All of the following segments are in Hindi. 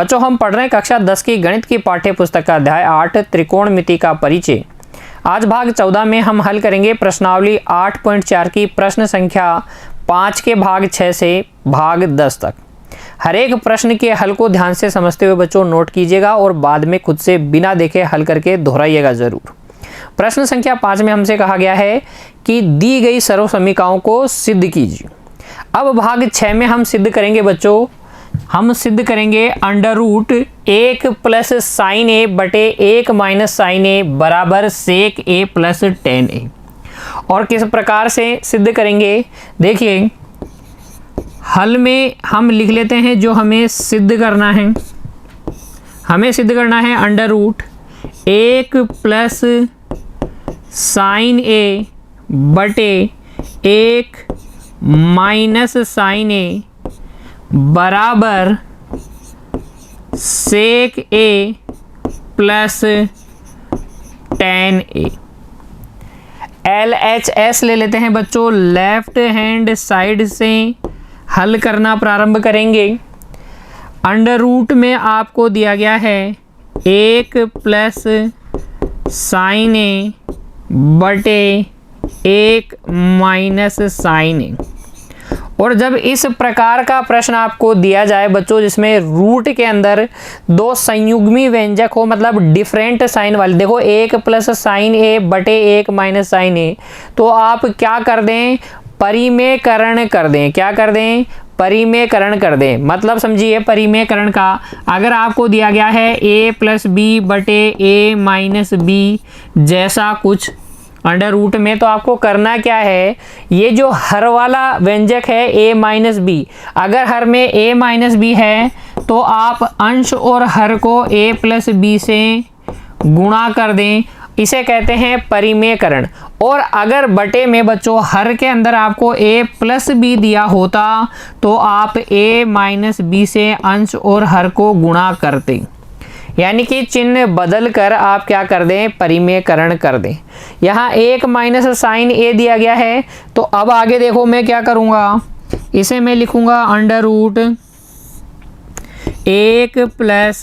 बच्चों हम पढ़ रहे हैं कक्षा 10 की गणित की पाठ्य पुस्तक का अध्याय 8 त्रिकोणमिति का परिचय। आज भाग 14 में हम हल करेंगे प्रश्नावली 8.4 की प्रश्न संख्या 5 के भाग 6 से भाग 10 तक। हर एक प्रश्न के हल को ध्यान से समझते हुए बच्चों नोट कीजिएगा और बाद में खुद से बिना देखे हल करके दोहराइएगा जरूर। प्रश्न संख्या 5 में हमसे कहा गया है कि दी गई सर्वसमीकरणों को सिद्ध कीजिए। अब भाग 6 में हम सिद्ध करेंगे बच्चों, हम सिद्ध करेंगे अंडर रूट 1 प्लस साइन ए बटे 1 माइनस साइन ए बराबर सेक ए प्लस टेन ए। और किस प्रकार से सिद्ध करेंगे, देखिए हल में हम लिख लेते हैं जो हमें सिद्ध करना है। हमें सिद्ध करना है अंडर रूट 1 प्लस साइन ए बटे 1 माइनस साइन ए बराबर सेक ए प्लस टेन ए। LHS ले लेते हैं बच्चों, लेफ्ट हैंड साइड से हल करना प्रारंभ करेंगे। अंडर रूट में आपको दिया गया है 1 प्लस साइन ए बटे 1 माइनस साइन ए। और जब इस प्रकार का प्रश्न आपको दिया जाए बच्चों जिसमें रूट के अंदर दो संयुग्मी व्यंजक हो, मतलब डिफरेंट साइन वाले, देखो 1 प्लस साइन ए बटे 1 माइनस साइन ए, तो आप क्या कर दें, परिमेयकरण कर दें। क्या कर दें, परिमेयकरण कर दें। मतलब समझिए परिमेयकरण का, अगर आपको दिया गया है a प्लस बी बटे a माइनस बी जैसा कुछ अंडर रूट में, तो आपको करना क्या है, ये जो हर वाला व्यंजक है a माइनस बी, अगर हर में a माइनस बी है तो आप अंश और हर को a प्लस बी से गुणा कर दें, इसे कहते हैं परिमेयकरण। और अगर बटे में बच्चों हर के अंदर आपको a प्लस बी दिया होता तो आप a माइनस बी से अंश और हर को गुणा करते, यानी कि चिन्ह बदल कर आप क्या कर दें, परिमेयकरण कर दें। यहाँ 1 माइनस साइन ए दिया गया है, तो अब आगे देखो मैं क्या करूँगा, इसे मैं लिखूँगा अंडर रूट 1 प्लस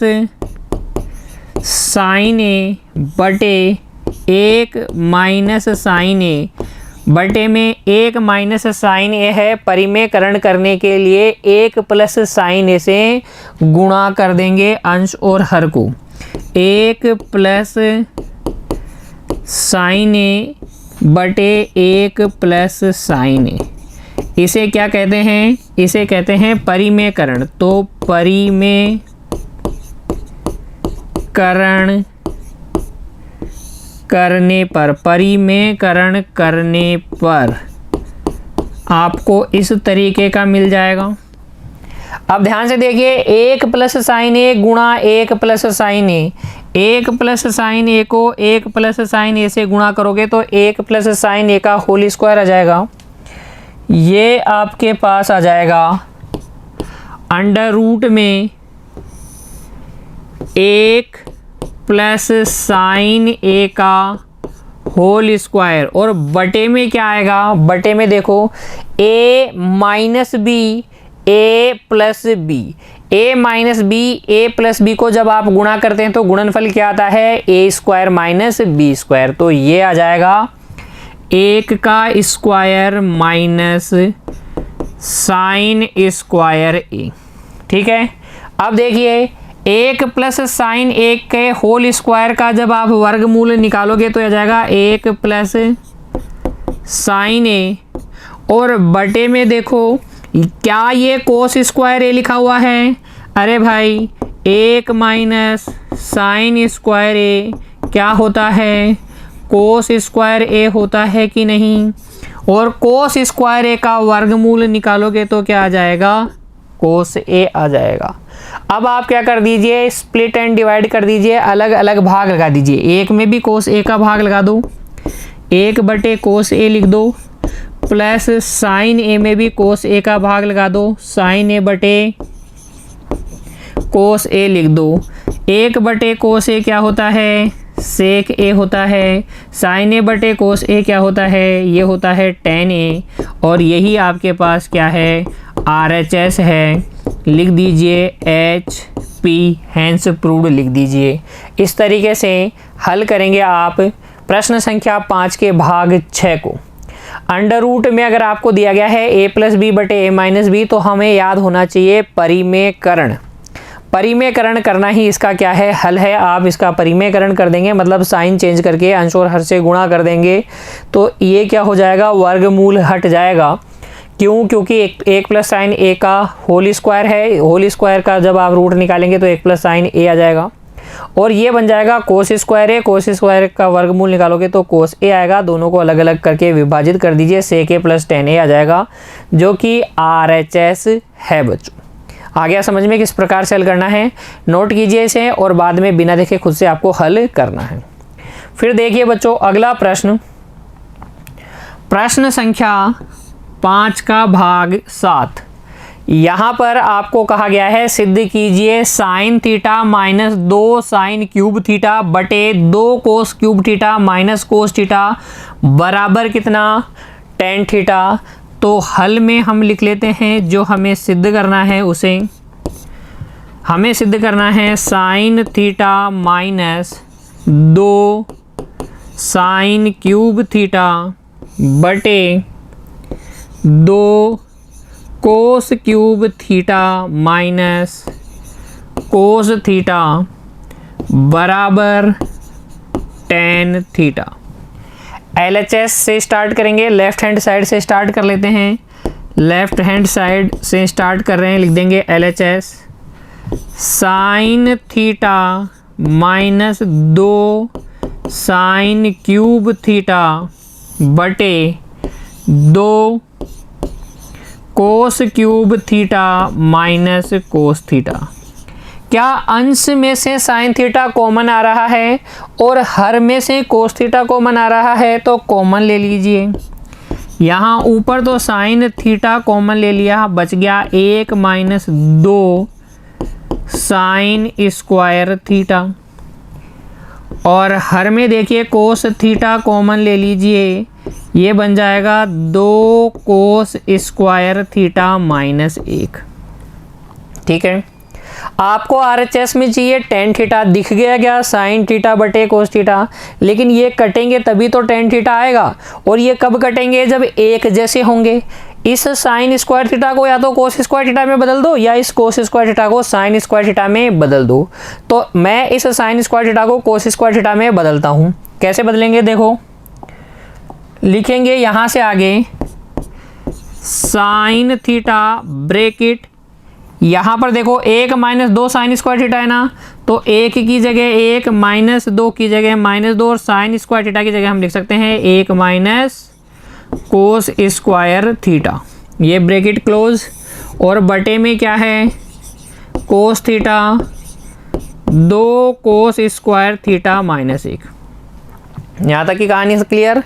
साइन ए बटे 1 माइनस साइन ए बटे में 1 माइनस साइन ए है, परिमेयकरण करने के लिए 1 प्लस साइन ए से गुणा कर देंगे अंश और हर को। 1 प्लस साइन ए बटे 1 प्लस साइन ए, इसे क्या कहते हैं, इसे कहते हैं परिमेयकरण। तो परिमेयकरण करने पर, परिमेयकरण करने पर आपको इस तरीके का मिल जाएगा। अब ध्यान से देखिए 1 प्लस साइन ए गुणा 1 प्लस साइन ए, 1 प्लस साइन ए को 1 प्लस साइन ए से गुणा करोगे तो 1 प्लस साइन ए का होल स्क्वायर आ जाएगा। ये आपके पास आ जाएगा अंडर रूट में 1 प्लस साइन ए का होल स्क्वायर, और बटे में क्या आएगा, बटे में देखो a minus B a plus B, a minus B a plus B को जब आप गुणा करते हैं तो गुणनफल क्या आता है, a square minus B square. तो ये आ जाएगा 1 का square minus sine square a। ठीक है, अब देखिए 1 प्लस साइन 1 के होल स्क्वायर का जब आप वर्गमूल निकालोगे तो आ जाएगा 1 प्लस साइन ए, और बटे में देखो क्या ये कोस स्क्वायर ए लिखा हुआ है, अरे भाई 1 माइनस साइन स्क्वायर ए क्या होता है, कोस स्क्वायर ए होता है कि नहीं। और कोस स्क्वायर ए का वर्गमूल निकालोगे तो क्या आ जाएगा, कोस ए आ जाएगा। अब आप क्या कर दीजिए, स्प्लिट एंड डिवाइड कर दीजिए, अलग अलग भाग लगा दीजिए। 1 में भी कोस ए का भाग लगा दो, 1 बटे कोस ए लिख दो, प्लस साइन ए में भी कोस ए का भाग लगा दो, साइन ए बटे कोस ए लिख दो। 1 बटे कोस ए क्या होता है, सेक ए होता है, साइन ए बटे कोस ए क्या होता है, ये होता है टेन ए, और यही आपके पास क्या है, RHS है, लिख दीजिए HP हैंस प्रूव्ड लिख दीजिए। इस तरीके से हल करेंगे आप प्रश्न संख्या 5 के भाग 6 को। अंडर रूट में अगर आपको दिया गया है a प्लस बी बटे a माइनस बी, तो हमें याद होना चाहिए परिमेयकरण। परिमेयकरण करना ही इसका क्या है, हल है। आप इसका परिमेयकरण कर देंगे, मतलब साइन चेंज करके अंश और हर से गुणा कर देंगे, तो ये क्या हो जाएगा, वर्गमूल हट जाएगा। क्यों? क्योंकि एक प्लस साइन ए का होल स्क्वायर है, होल स्क्वायर का जब आप रूट निकालेंगे तो एक प्लस साइन ए आ जाएगा, और ये बन जाएगा कोस स्क्वायर ए। कोस स्क्वायर का वर्गमूल निकालोगे तो कोस ए आएगा। दोनों को अलग अलग करके विभाजित कर दीजिए, सेक ए प्लस टेन ए आ जाएगा, जो कि RHS है बच्चों। आ गया समझ में किस प्रकार से हल करना है? नोट कीजिए इसे और बाद में बिना देखे खुद से आपको हल करना है। फिर देखिए बच्चों अगला प्रश्न, प्रश्न संख्या 5 का भाग 7। यहाँ पर आपको कहा गया है सिद्ध कीजिए sine theta minus 2 sine cube theta बटे 2 cos cube theta minus cos theta बराबर कितना, टेन थीटा। तो हल में हम लिख लेते हैं जो हमें सिद्ध करना है उसे। हमें सिद्ध करना है sine theta minus 2 sine cube theta बटे 2 cos cube theta minus cos theta बराबर टेन थीटा। LHS से स्टार्ट करेंगे, लेफ्ट हैंड साइड से स्टार्ट कर लेते हैं। लेफ्ट हैंड साइड से स्टार्ट कर रहे हैं, लिख देंगे LHS sine theta minus 2 sine cube theta बटे 2 cos cube theta minus cos theta. क्या अंश में से साइन थीटा कॉमन आ रहा है और हर में से कोस थीटा कॉमन आ रहा है, तो कॉमन ले लीजिए। यहाँ ऊपर तो साइन थीटा कॉमन ले लिया, बच गया 1 माइनस 2 साइन स्क्वायर थीटा, और हर में देखिए कोस थीटा कॉमन ले लीजिए, ये बन जाएगा 2 कोस स्क्वायर थीटा माइनस 1। ठीक है, आपको RHS में चाहिए टेन थीटा, दिख गया क्या, साइन थीटा बटे कोस थीटा, लेकिन ये कटेंगे तभी तो टेन थीटा आएगा, और ये कब कटेंगे, जब एक जैसे होंगे। इस साइन स्क्वायर थीटा को या तो कोस स्क्वायर थीटा में बदल दो, या इस कोस स्क्वायर थीटा को साइन स्क्वायर थीटा में बदल दो। तो मैं इस साइन स्क्वायर थीटा को कोस स्क्वायर थीटा में बदलता हूँ। कैसे बदलेंगे, देखो लिखेंगे यहाँ से आगे साइन थीटा ब्रैकेट, यहाँ पर देखो 1 माइनस 2 साइन स्क्वायर थीटा है ना, तो 1 की जगह 1 माइनस 2 की जगह माइनस 2 और साइन स्क्वायर थीटा की जगह हम लिख सकते हैं 1 माइनस कोस स्क्वायर थीटा, ये ब्रैकेट क्लोज। और बटे में क्या है, cos theta 2 cos square theta minus 1। यहाँ तक की कहानी क्लियर।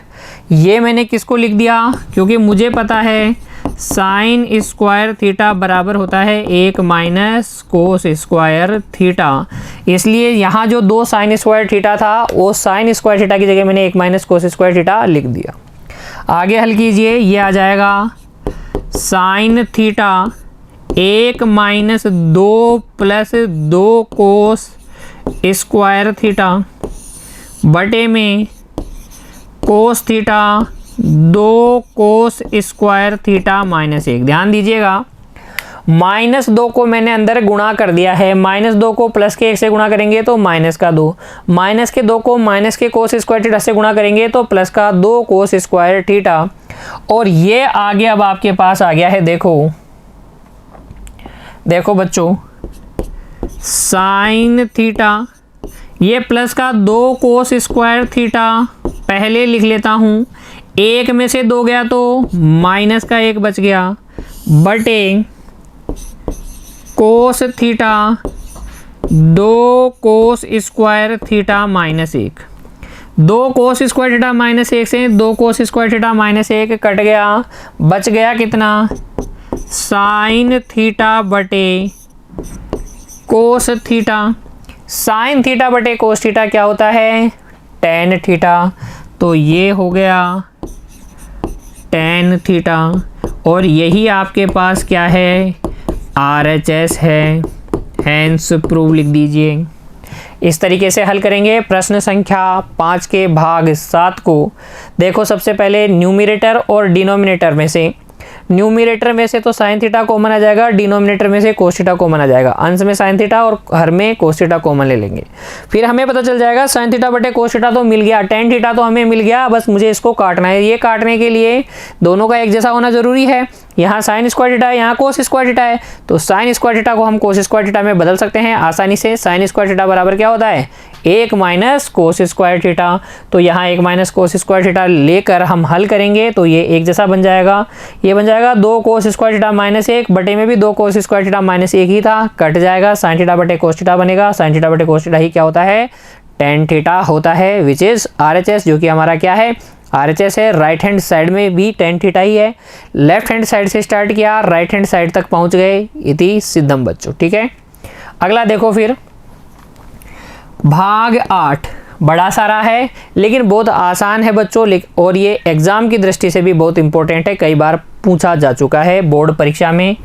ये मैंने किसको लिख दिया, क्योंकि मुझे पता है साइन स्क्वायर थीटा बराबर होता है 1 माइनस कोस स्क्वायर थीटा, इसलिए यहाँ जो 2 साइन स्क्वायर थीटा था वो साइन स्क्वायर थीटा की जगह मैंने 1 माइनस कोस स्क्वायर थीटा लिख दिया। आगे हल कीजिए, ये आ जाएगा sine theta 1 minus 2 plus 2 cos square theta बटे में cos theta 2 cos square theta minus 1। ध्यान दीजिएगा, माइनस 2 को मैंने अंदर गुणा कर दिया है, माइनस 2 को प्लस के 1 से गुणा करेंगे तो माइनस का 2, माइनस के 2 को माइनस के कोस स्क्वायर थीटा से गुणा करेंगे तो प्लस का 2 कोस स्क्वायर थीटा, और ये आगे अब आपके पास आ गया है। देखो बच्चों, साइन थीटा, ये प्लस का 2 कोस स्क्वायर थीटा पहले लिख लेता हूँ, 1 में से 2 गया तो माइनस का 1 बच गया, बटे cos theta 2 cos square theta minus 1। 2 cos square theta minus 1 से 2 cos square theta minus 1 cut गया, बच गया कितना, साइन थीटा बटे कोस थीटा। साइन थीटा बटे कोस थीटा क्या होता है, टेन थीटा, तो ये हो गया टेन थीटा। और यही आपके पास क्या है, RHS है। हैंस प्रूव लिख दीजिए। इस तरीके से हल करेंगे प्रश्न संख्या 5 के भाग 7 को। देखो सबसे पहले न्यूमरेटर और डिनोमिनेटर में से, न्यूमरेटर में से तो साइन थीटा कॉमन आ जाएगा, डिनोमिनेटर में से कोस थीटा कॉमन आ जाएगा। अंश में साइन थीटा और हर में कोस थीटा कॉमन ले लेंगे। फिर हमें पता चल जाएगा साइन थीटा बटे कोस थीटा तो मिल गया, टेन थीटा तो हमें मिल गया, बस मुझे इसको काटना है। ये काटने के लिए दोनों का एक जैसा होना जरूरी है। यहाँ साइन स्क्वायर थीटा है, यहाँ कोस स्क्वायर थीटा है, तो साइन स्क्वायर थीटा को हम कोस स्क्वायर थीटा में बदल सकते हैं आसानी से। साइन स्क्वायर थीटा बराबर क्या होता है, 1 माइनस कोस स्क्वायर थीटा। तो यहाँ 1 माइनस कोस स्क्वायर थीटा लेकर हम हल करेंगे तो ये एक जैसा बन जाएगा। ये बन जाएगा 2 कोस स्क्वायर थीटा माइनस 1, बटे में भी 2 कोस स्क्वायर थीटा माइनस 1 ही था, कट जाएगा। साइन थीटा बटे कोस थीटा बनेगा। साइन थीटा बटे कोस थीटा ही क्या होता है, टेन थीटा होता है, विच इज RHS, जो कि हमारा क्या है, RHS है। राइट हैंड साइड में भी टेन थीटा ही है। लेफ्ट हैंड साइड से स्टार्ट किया, राइट हैंड साइड तक पहुंच गए, इति सिद्धम बच्चों। ठीक है, अगला देखो फिर भाग 8, बड़ा सारा है लेकिन बहुत आसान है बच्चों, और ये एग्जाम की दृष्टि से भी बहुत इंपॉर्टेंट है, कई बार पूछा जा चुका है बोर्ड परीक्षा में।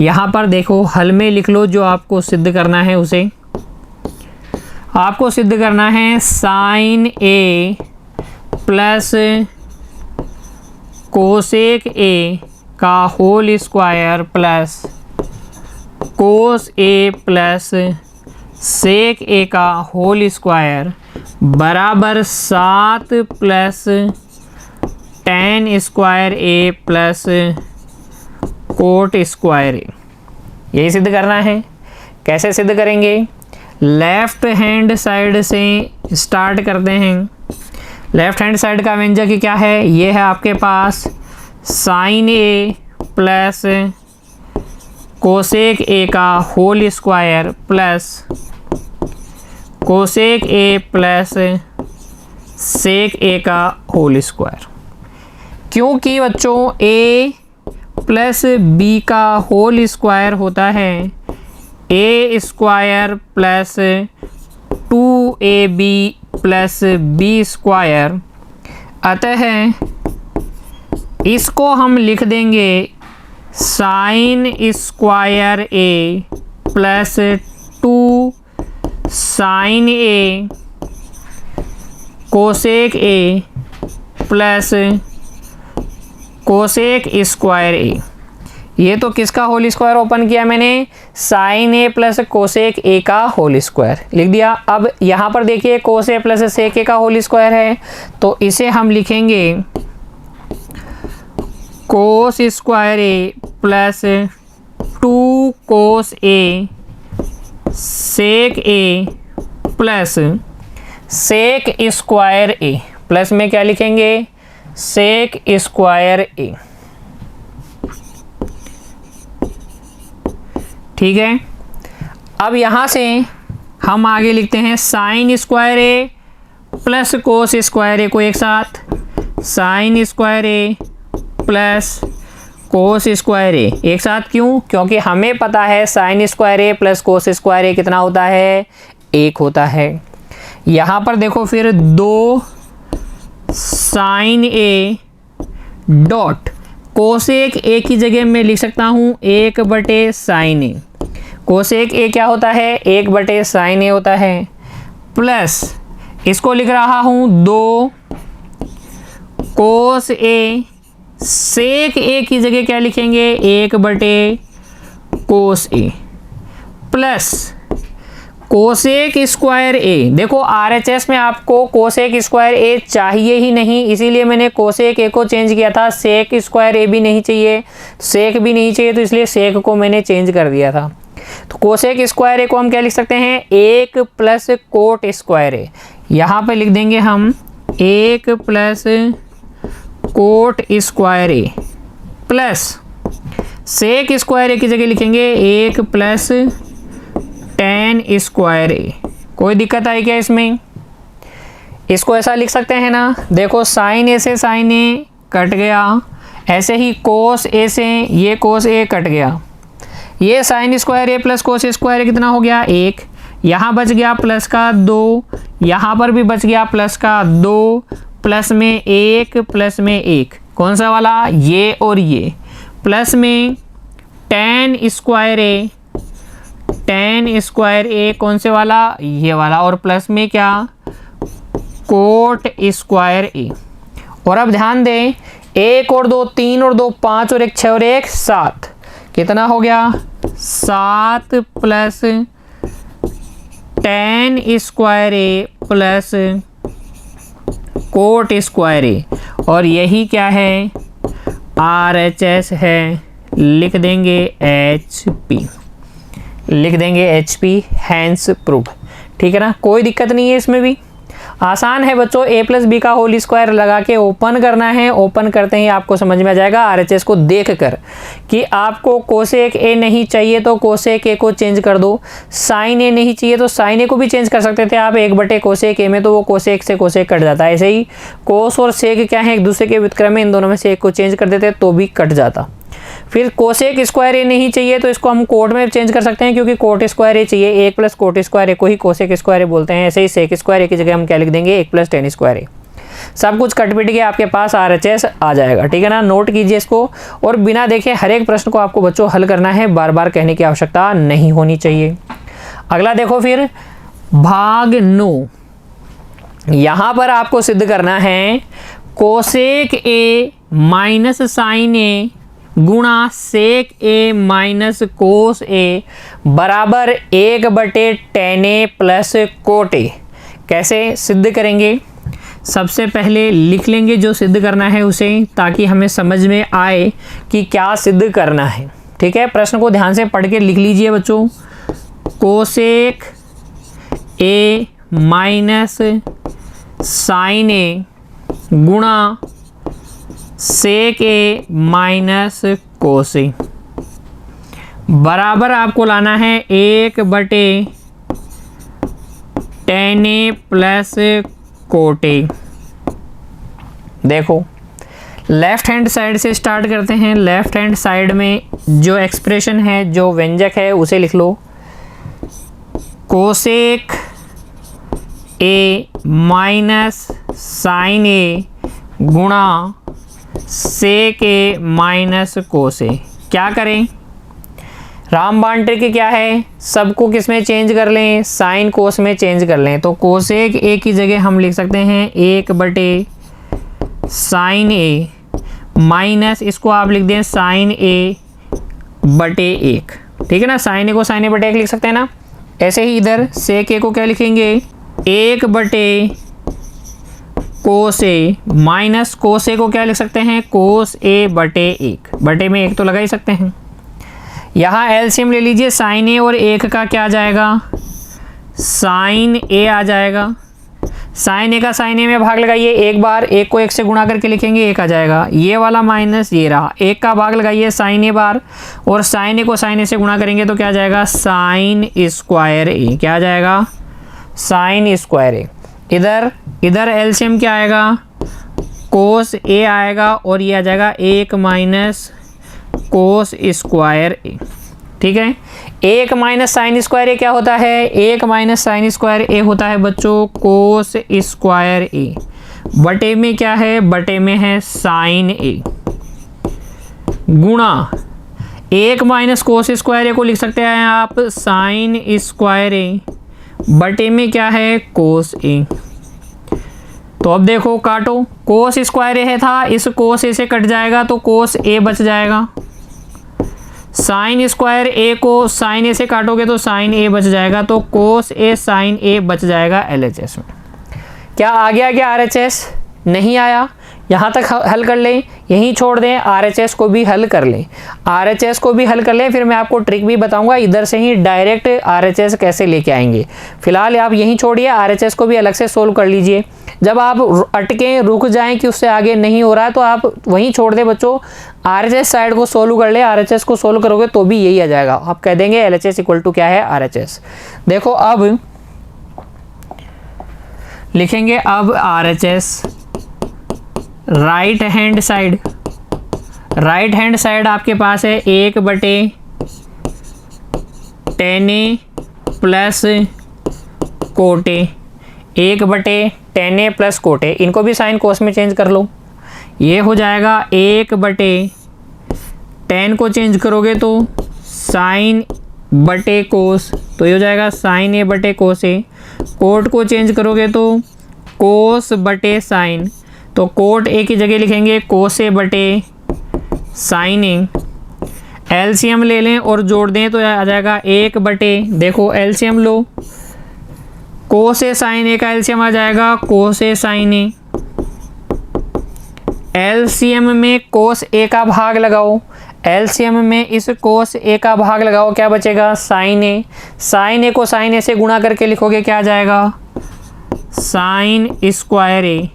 यहाँ पर देखो हल में लिख लो जो आपको सिद्ध करना है उसे। आपको सिद्ध करना है साइन ए प्लस कोसेक ए का whole square plus cos A plus sec ए का होल स्क्वायर बराबर 7 plus tan square A plus cot square A. यही सिद्ध करना है। कैसे सिद्ध करेंगे, लेफ्ट हैंड साइड से स्टार्ट करते हैं। लेफ्ट हैंड साइड का व्यंजक क्या है, ये है आपके पास साइन ए प्लस कोसेक ए का whole square plus cosec a plus sec ए का होल स्क्वायर। क्योंकि बच्चों a प्लस बी का होल स्क्वायर होता है a square plus 2ab plus b square, अतः इसको हम लिख देंगे sine square A plus 2 sine a cosec a plus cosec square a. ये तो किसका होल स्क्वायर ओपन किया मैंने, साइन ए प्लस कोसेक ए का होल स्क्वायर लिख दिया। अब यहाँ पर देखिए कोस ए प्लस सेक ए का होल स्क्वायर है, तो इसे हम लिखेंगे कोस स्क्वायर ए प्लस 2 कोस ए सेक ए प्लस सेक स्क्वायर ए, प्लस में क्या लिखेंगे, सेक स्क्वायर ए। ठीक है, अब यहाँ से हम आगे लिखते हैं साइन स्क्वायर ए प्लस कोस स्क्वायर ए को एक साथ, साइन स्क्वायर ए प्लस कोस स्क्वायर ए एक साथ। क्यों, क्योंकि हमें पता है साइन स्क्वायर ए प्लस कोस स्क्वायर ए कितना होता है, 1 होता है। यहाँ पर देखो फिर 2 sine A dot cosec A की जगह मैं लिख सकता हूँ 1 बटे साइन ए। कोसेक ए क्या होता है, 1 बटे साइन ए होता है, प्लस इसको लिख रहा हूँ 2 कोस ए, सेक ए की जगह क्या लिखेंगे, 1 बटे कोस ए, प्लस कोसेक स्क्वायर ए। देखो RHS में आपको कोसेक स्क्वायर ए चाहिए ही नहीं, इसीलिए मैंने कोसेक ए को चेंज किया था। सेक स्क्वायर ए भी नहीं चाहिए, सेक भी नहीं चाहिए, तो इसलिए सेक को मैंने चेंज कर दिया था। तो कोसेक स्क्वायर ए को हम क्या लिख सकते हैं, 1 प्लस कोट स्क्वायर ए। यहाँ पे लिख देंगे हम 1 प्लस कोट स्क्वायर ए प्लस सेक स्क्वायर ए की जगह लिखेंगे 1 प्लस टेन स्क्वायर ए। कोई दिक्कत आई क्या इसमें, इसको ऐसा लिख सकते हैं ना। देखो साइन ए से साइन ए कट गया, ऐसे ही कोस ए से ये कोस ए कट गया, ये साइन स्क्वायर ए प्लस कोस स्क्वायर ए कितना हो गया, 1। यहाँ बच गया प्लस का 2, यहाँ पर भी बच गया प्लस का 2, प्लस में 1 प्लस में 1, कौन सा वाला, ये और ये, प्लस में टेन स्क्वायर ए, टेन स्क्वायर ए कौन से वाला, ये वाला, और प्लस में क्या, कोट स्क्वायर ए। और अब ध्यान दें, एक और दो, तीन और दो पाँच, और एक छः और एक सात, कितना हो गया, 7 प्लस टेन स्क्वायर ए प्लस कोट स्क्वायर ए, और यही क्या है, RHS है। लिख देंगे HP, लिख देंगे HP, हैंस प्रूफ। ठीक है ना, कोई दिक्कत नहीं है, इसमें भी आसान है बच्चों। a प्लस बी का होल स्क्वायर लगा के ओपन करना है। ओपन करते ही आपको समझ में आ जाएगा RHS को देखकर कि आपको कोसेक a नहीं चाहिए तो कोसेक a को चेंज कर दो, साइन a नहीं चाहिए तो साइन a को भी चेंज कर सकते थे आप 1/, कोसेक a में, तो वो कोसेक से कोसेक कट जाता है। ऐसे ही कोस और सेक क्या है, एक दूसरे के व्युत्क्रम में, इन दोनों में से एक को चेंज कर देते तो भी कट जाता। फिर कोसेक स्क्वायर ए नहीं चाहिए तो इसको हम कोट में चेंज कर सकते हैं, क्योंकि कोट स्क्वायर ए चाहिए, 1 प्लस कोट स्क्वायर ए को ही कोसेक स्क्वायर ए बोलते हैं। ऐसे ही सेक स्क्वायर ए की जगह हम क्या लिख देंगे, 1 प्लस टेन स्क्वायर ए। सब कुछ कट पिट के आपके पास RHS आ जाएगा। ठीक है ना, नोट कीजिए इसको, और बिना देखे हर एक प्रश्न को आपको बच्चों हल करना है, बार बार कहने की आवश्यकता नहीं होनी चाहिए। अगला देखो फिर भाग 9, यहां पर आपको सिद्ध करना है कोसेक ए माइनस साइन ए गुणा सेक ए माइनस कोस ए बराबर 1/tan a प्लस कोट ए। कैसे सिद्ध करेंगे, सबसे पहले लिख लेंगे जो सिद्ध करना है उसे, ताकि हमें समझ में आए कि क्या सिद्ध करना है। ठीक है, प्रश्न को ध्यान से पढ़ के लिख लीजिए बच्चों। कोसेक ए माइनस साइन ए गुणा सेक ए माइनस कोस ए बराबर आपको लाना है 1/tan a प्लस कोट ए। देखो लेफ्ट हैंड साइड से स्टार्ट करते हैं। लेफ्ट हैंड साइड में जो एक्सप्रेशन है, जो व्यंजक है, उसे लिख लो। कोसेक ए माइनस साइन ए गुणा सेक ए माइनस कोस ए। क्या करें, रामबाण ट्रिक क्या है, सबको किस में चेंज कर लें, साइन कोस में चेंज कर लें। तो कोसेक ए की जगह हम लिख सकते हैं 1/sin a माइनस, इसको आप लिख दें sin a/1। ठीक है ना, sin a को sin a/1 लिख सकते हैं ना। ऐसे ही इधर सेक a को क्या लिखेंगे, 1/cos a minus cos a को क्या लिख सकते हैं, cos a/1, बटे में 1 तो लगा ही सकते हैं। यहाँ एलसीएम ले लीजिए, साइन ए और 1 का क्या आ जाएगा, साइन ए आ जाएगा। साइन ए का साइन ए में भाग लगाइए एक बार, 1 को 1 से गुणा करके लिखेंगे 1 आ जाएगा। ये वाला माइनस ये रहा, 1 का भाग लगाइए साइन ए बार, और साइन ए को साइन ए से गुणा करेंगे तो क्या आ जाएगा, साइन स्क्वायर ए। क्या आ जाएगा, साइन स्क्वायर ए। इधर एलसीएम क्या आएगा, कोस ए आएगा, और ये आ जाएगा 1 माइनस कोस स्क्वायर ए। ठीक है, 1 माइनस साइन स्क्वायर ए क्या होता है, 1 माइनस साइन स्क्वायर ए होता है बच्चों कोस स्क्वायर ए। बटे में क्या है, बटे में है साइन ए, गुणा 1 माइनस कोस स्क्वायर ए को लिख सकते हैं आप साइन स्क्वायर ए, बटे में क्या है, कोस ए। तो अब देखो काटो, कोस स्क्वायर ए है था, इस कोस ए से कट जाएगा तो कोस ए बच जाएगा। साइन स्क्वायर ए को साइन ए से काटोगे तो साइन ए बच जाएगा, तो कोस ए साइन ए बच जाएगा LHS में। क्या आ गया क्या RHS, नहीं आया, यहाँ तक हल कर लें, यहीं छोड़ दें, RHS को भी हल कर लें। RHS को भी हल कर लें, फिर मैं आपको ट्रिक भी बताऊंगा, इधर से ही डायरेक्ट RHS कैसे लेके आएंगे। फिलहाल आप यहीं छोड़िए, RHS को भी अलग से सोल्व कर लीजिए। जब आप अटके रुक जाएं कि उससे आगे नहीं हो रहा है तो आप वहीं छोड़ दें बच्चों, RHS साइड को सोल्व कर ले। RHS को सोल्व करोगे तो भी यही आ जाएगा, आप कह देंगे LHS इक्वल टू क्या है, RHS। देखो अब लिखेंगे, अब RHS right hand side, right hand side आपके पास है 1/tan a plus cot A, 1/tan a plus cot ए, इनको भी साइन कोस में चेंज कर लो। ये हो जाएगा 1/tan टेन को चेंज करोगे तो साइन बटे कोस, तो ये हो जाएगा साइन ए बटे कोस ए। कोट को चेंज करोगे तो कोस बटे साइन, तो कोट ए की जगह लिखेंगे कोस ए बटे साइन ए। एलसीएम ले लें और जोड़ दें तो आ जाएगा 1 बटे, देखो एलसीएम लो, कोस ए साइन ए का एलसीएम आ जाएगा कोस ए साइन ए। एलसीएम में कोस ए का भाग लगाओ, एलसीएम में इस कोस ए का भाग लगाओ, क्या बचेगा साइन ए। साइन ए को साइन ए से गुणा करके लिखोगे क्या आ जाएगा साइन स्क्वायर ए,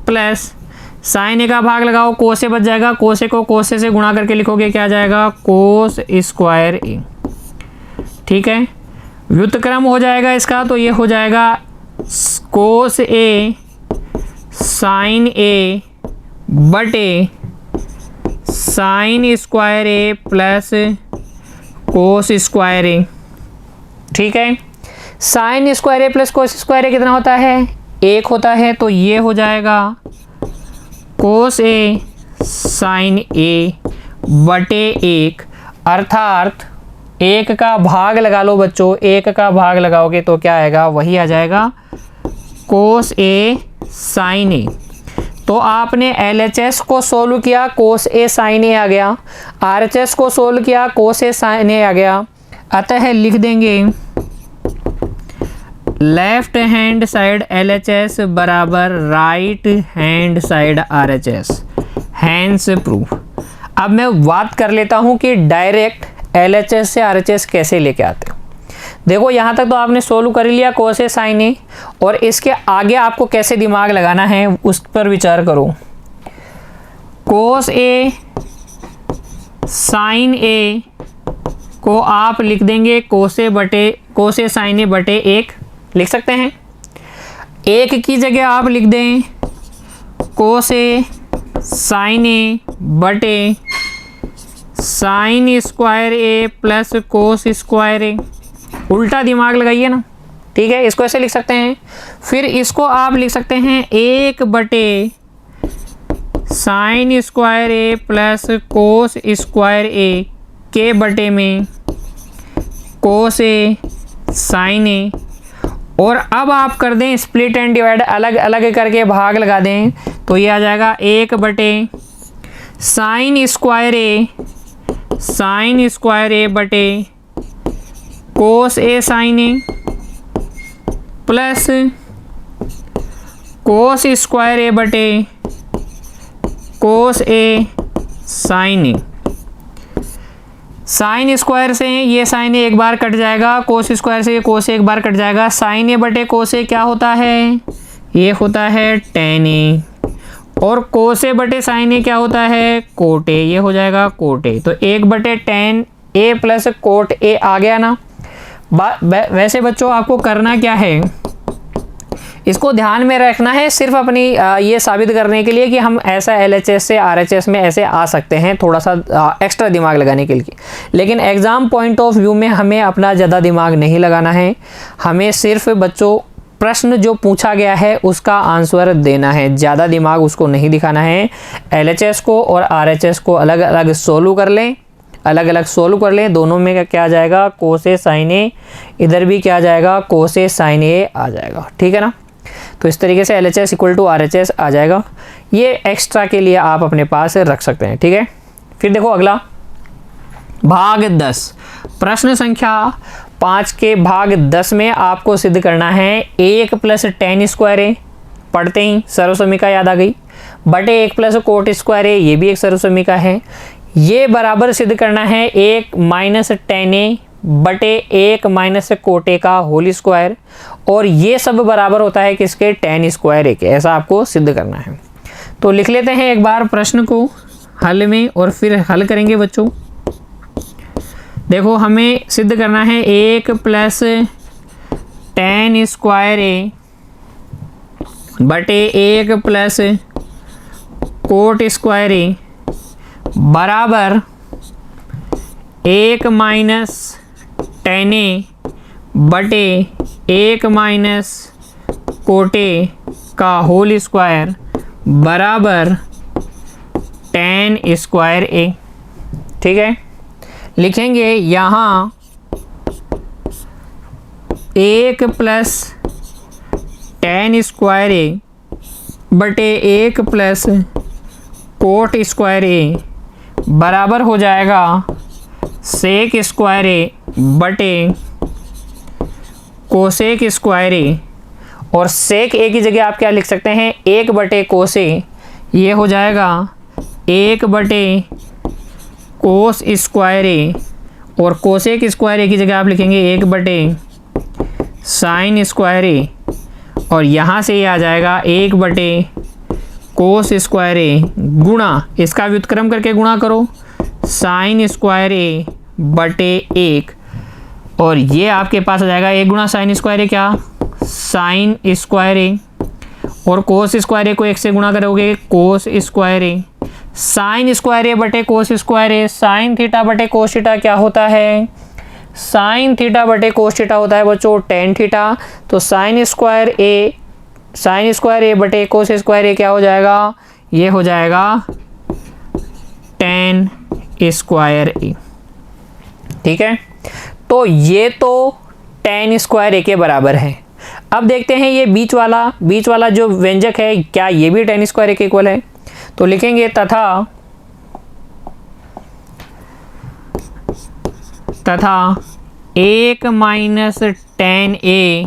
प्लस साइन ए का भाग लगाओ, कोस ए बच जाएगा, कोस ए को कोस ए से गुणा करके लिखोगे क्या आ जाएगा कोस स्क्वायर ए। ठीक है, व्युत्क्रम हो जाएगा इसका, तो ये हो जाएगा कोस ए साइन ए बटे साइन स्क्वायर ए प्लस कोस स्क्वायर ए। ठीक है, साइन स्क्वायर ए प्लस कोस स्क्वायर ए कितना होता है 1 होता है, तो ये हो जाएगा कोस ए साइन ए बटे 1, अर्थात 1 का भाग लगा लो बच्चों, 1 का भाग लगाओगे तो क्या आएगा वही आ जाएगा कोस ए साइन ए। तो आपने LHS को सोल्व किया, कोस ए साइन ए आ गया, RHS को सोल्व किया, कोस ए साइन ए आ गया। अतः लिख देंगे लेफ्ट हैंड साइड LHS बराबर right hand side RHS, hence proof. अब मैं बात कर लेता हूं कि डायरेक्ट LHS से RHS कैसे लेके आते हैं। देखो यहाँ तक तो आपने सोल्व कर लिया कोस ए साइन ए, और इसके आगे आपको कैसे दिमाग लगाना है उस पर विचार करो। कोस ए साइन ए को आप लिख देंगे कोस ए साइन ए बटे 1 लिख सकते हैं। 1 की जगह आप लिख दें कोस ए साइन ए बटे साइन स्क्वायर ए प्लस कोस स्क्वायर ए। उल्टा दिमाग लगाइए ना, ठीक है, इसको ऐसे लिख सकते हैं। फिर इसको आप लिख सकते हैं 1 बटे साइन स्क्वायर ए प्लस कोस स्क्वायर ए के बटे में कोस ए साइन ए। और अब आप कर दें स्प्लिट एंड डिवाइड, अलग अलग करके भाग लगा दें, तो ये आ जाएगा 1 बटे साइन स्क्वायर ए बटे कोस ए साइन ए प्लस कोस स्क्वायर ए बटे कोस ए साइन ए। साइन स्क्वायर से ये साइन ए एक बार कट जाएगा, कोस स्क्वायर से ये कोस ए एक बार कट जाएगा। साइन ए बटे कोस ए क्या होता है, ये होता है टेन ए, और कोस ए बटे साइन ए क्या होता है कोट ए, ये हो जाएगा कोट ए। तो 1 बटे ten a plus cot a आ गया ना। वैसे बच्चों आपको करना क्या है, इसको ध्यान में रखना है सिर्फ अपनी ये साबित करने के लिए कि हम ऐसा LHS से RHS में ऐसे आ सकते हैं, थोड़ा सा एक्स्ट्रा दिमाग लगाने के लिए। लेकिन एग्ज़ाम पॉइंट ऑफ व्यू में हमें अपना ज़्यादा दिमाग नहीं लगाना है, हमें सिर्फ बच्चों प्रश्न जो पूछा गया है उसका आंसर देना है, ज़्यादा दिमाग उसको नहीं दिखाना है। LHS को और RHS को अलग अलग सोल्व कर लें, दोनों में क्या आ जाएगा कोस ए साइन ए, इधर भी क्या आ जाएगा कोस ए साइन ए आ जाएगा, ठीक है ना। तो इस तरीके से LHS इक्वल टू RHS आ जाएगा। ये एक्स्ट्रा के लिए आप अपने पास रख सकते हैं, ठीक है। फिर देखो अगला भाग 10, प्रश्न संख्या 5 के भाग 10 में आपको सिद्ध करना है 1 प्लस टेन स्क्वायर ए, पढ़ते ही सर्वसमीका याद आ गई, बटे 1 प्लस कोट स्क्वायर ए, ये भी एक सर्वसमीका है। ये बराबर सिद्ध करना है 1 माइनस टेन ए बटे 1 माइनस कोट ए का होल स्क्वायर, और ये सब बराबर होता है किसके टेन स्क्वायर ए के, ऐसा आपको सिद्ध करना है। तो लिख लेते हैं एक बार प्रश्न को हल में और फिर हल करेंगे बच्चों। देखो हमें सिद्ध करना है 1 प्लस टेन स्क्वायर ए बटे 1 प्लस कोट स्क्वायर ए बराबर 1 माइनस टेन ए बटे 1 माइनस कोट ए का होल स्क्वायर बराबर टेन स्क्वायर ए। ठीक है, लिखेंगे यहाँ 1 प्लस tan स्क्वायर ए बटे 1 प्लस कोट स्क्वायर ए बराबर हो जाएगा सेक स्क्वायर ए बटे कोसेक स्क्वायर ए। और सेक ए की जगह आप क्या लिख सकते हैं, 1 बटे कोसे, ये हो जाएगा 1 बटे कोस स्क्वायर ए। और कोसेक स्क्वायर ए की जगह आप लिखेंगे 1 बटे साइन स्क्वायर ए। और यहाँ से ये आ जाएगा 1 बटे कोस स्क्वायर ए गुणा, इसका व्युत्क्रम करके गुणा करो, साइन स्क्वायर ए बटे 1। और ये आपके पास आ जाएगा 1 गुणा साइन स्क्वायर ए क्या, साइन स्क्वायर ए। और कोस स्क्वायर ए को 1 से गुणा करोगे, कोस स्क्वायर ए। साइन स्क्वायर ए बटे कोस स्क्वायर ए, साइन थीटा बटे कोस थीटा क्या होता है, साइन थीटा बटे कोस थीटा होता है बच्चों टेन थीटा। तो साइन स्क्वायर ए बटे कोस स्क्वायर ए क्या हो जाएगा, ये हो जाएगा टेन स्क्वायर ए। ठीक है, तो ये तो टेन स्क्वायर ए के बराबर है। अब देखते हैं ये बीच वाला जो व्यंजक है, क्या ये भी टेन स्क्वायर ए के इक्वल है। तो लिखेंगे तथा 1 माइनस टेन ए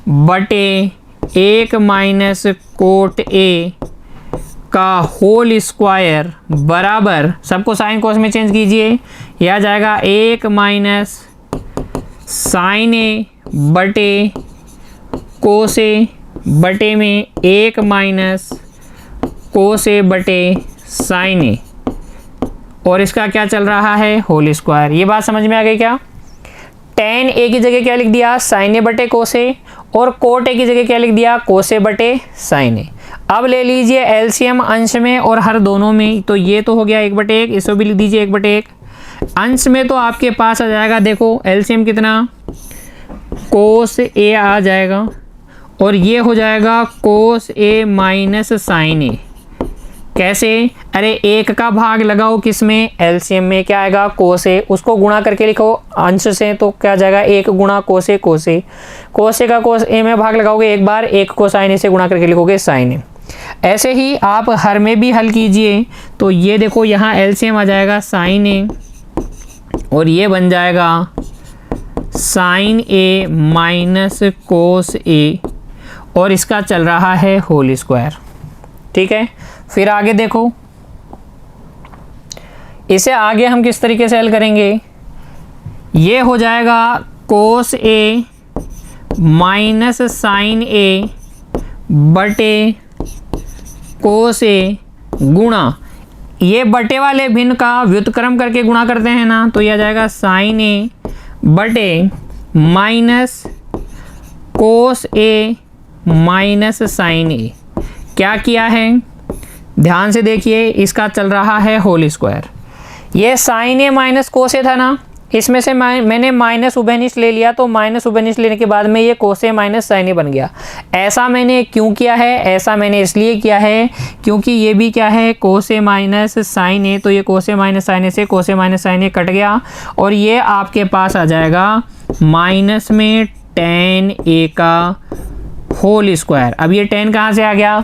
बटे 1 माइनस कोट ए का होल स्क्वायर बराबर, सबको साइन कोस में चेंज कीजिए, यह आ जाएगा 1 माइनस साइन ए बटे कोस ए बटे में 1 माइनस कोस ए बटे साइन ए। और इसका क्या चल रहा है, होल स्क्वायर। ये बात समझ में आ गई क्या। टेन ए की जगह क्या लिख दिया, साइन ए बटे कोस ए, और कोट ए की जगह क्या लिख दिया, कोस ए बटे साइन ए। अब ले लीजिए एलसीएम अंश में और हर दोनों में, तो ये तो हो गया 1/1, इसको भी लिख दीजिए 1/1। अंश में तो आपके पास आ जाएगा, देखो एलसीएम कितना, कोस ए आ जाएगा, और ये हो जाएगा कोस ए माइनस साइन ए। कैसे, अरे 1 का भाग लगाओ किसमें, एलसीएम में, क्या आएगा कोस ए, उसको गुणा करके लिखो अंश से, तो क्या जाएगा 1 गुणा कोस ए कोस ए। कोस ए का कोस ए में भाग लगाओगे एक बार, 1 को साइन ए से गुणा करके लिखोगे साइन ए। ऐसे ही आप हर में भी हल कीजिए, तो ये देखो यहाँ एलसीएम आ जाएगा साइन ए, और ये बन जाएगा साइन ए माइनस कोस ए, और इसका चल रहा है होल स्क्वायर। ठीक है, फिर आगे देखो, इसे आगे हम किस तरीके से हल करेंगे। ये हो जाएगा कोस ए माइनस साइन ए बटे कोस ए गुणा, ये बटे वाले भिन्न का व्युत्क्रम करके गुणा करते हैं ना, तो यह आ जाएगा साइन ए बटे माइनस कोस ए माइनस साइन ए। क्या किया है, ध्यान से देखिए, इसका चल रहा है होल स्क्वायर। ये साइन ए माइनस कोस ए था ना, इसमें से मैंने माइनस उभयनिष्ठ ले लिया, तो माइनस उभयनिष्ठ लेने के बाद में ये कोस ए माइनस साइन ए बन गया। ऐसा मैंने क्यों किया है, ऐसा मैंने इसलिए किया है क्योंकि ये भी क्या है, कोस ए माइनस साइन ए, तो ये कोस ए माइनस साइन ए से कोस ए माइनस साइन ए कट गया, और ये आपके पास आ जाएगा माइनस में टेन ए का होल स्क्वायर। अब ये टेन कहाँ से आ गया,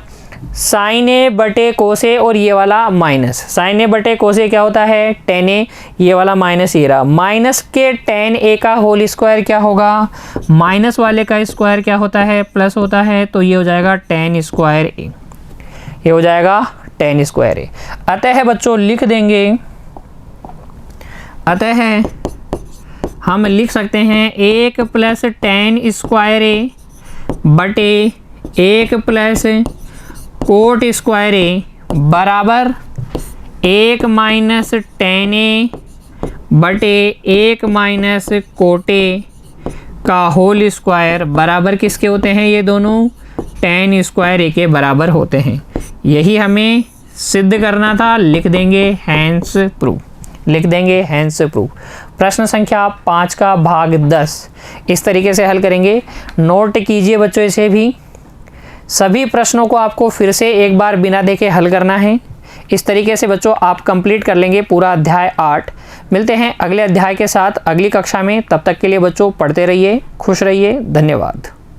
साइन ए बटे कोस ए, और ये वाला माइनस, साइन ए बटे कोस ए क्या होता है टेन ए, ये वाला माइनस ये रहा, माइनस के टेन ए का होल स्क्वायर क्या होगा, माइनस वाले का स्क्वायर क्या होता है, प्लस होता है, तो ये हो जाएगा टेन स्क्वायर ए, ये हो जाएगा टेन स्क्वायर ए। अतः बच्चों लिख देंगे, अतः हम लिख सकते हैं 1 प्लस टेन स्क्वायर ए बटे 1 प्लस कोट स्क्वायर ए बराबर 1 माइनस टेन ए बटे 1 माइनस कोट ए का होल स्क्वायर बराबर किसके होते हैं, ये दोनों टेन स्क्वायर ए के बराबर होते हैं। यही हमें सिद्ध करना था, लिख देंगे हैंस प्रूफ, लिख देंगे हैंस प्रूफ। प्रश्न संख्या 5 का भाग 10 इस तरीके से हल करेंगे। नोट कीजिए बच्चों इसे भी। सभी प्रश्नों को आपको फिर से एक बार बिना देखे हल करना है। इस तरीके से बच्चों आप कंप्लीट कर लेंगे पूरा अध्याय 8। मिलते हैं अगले अध्याय के साथ अगली कक्षा में। तब तक के लिए बच्चों पढ़ते रहिए, खुश रहिए। धन्यवाद।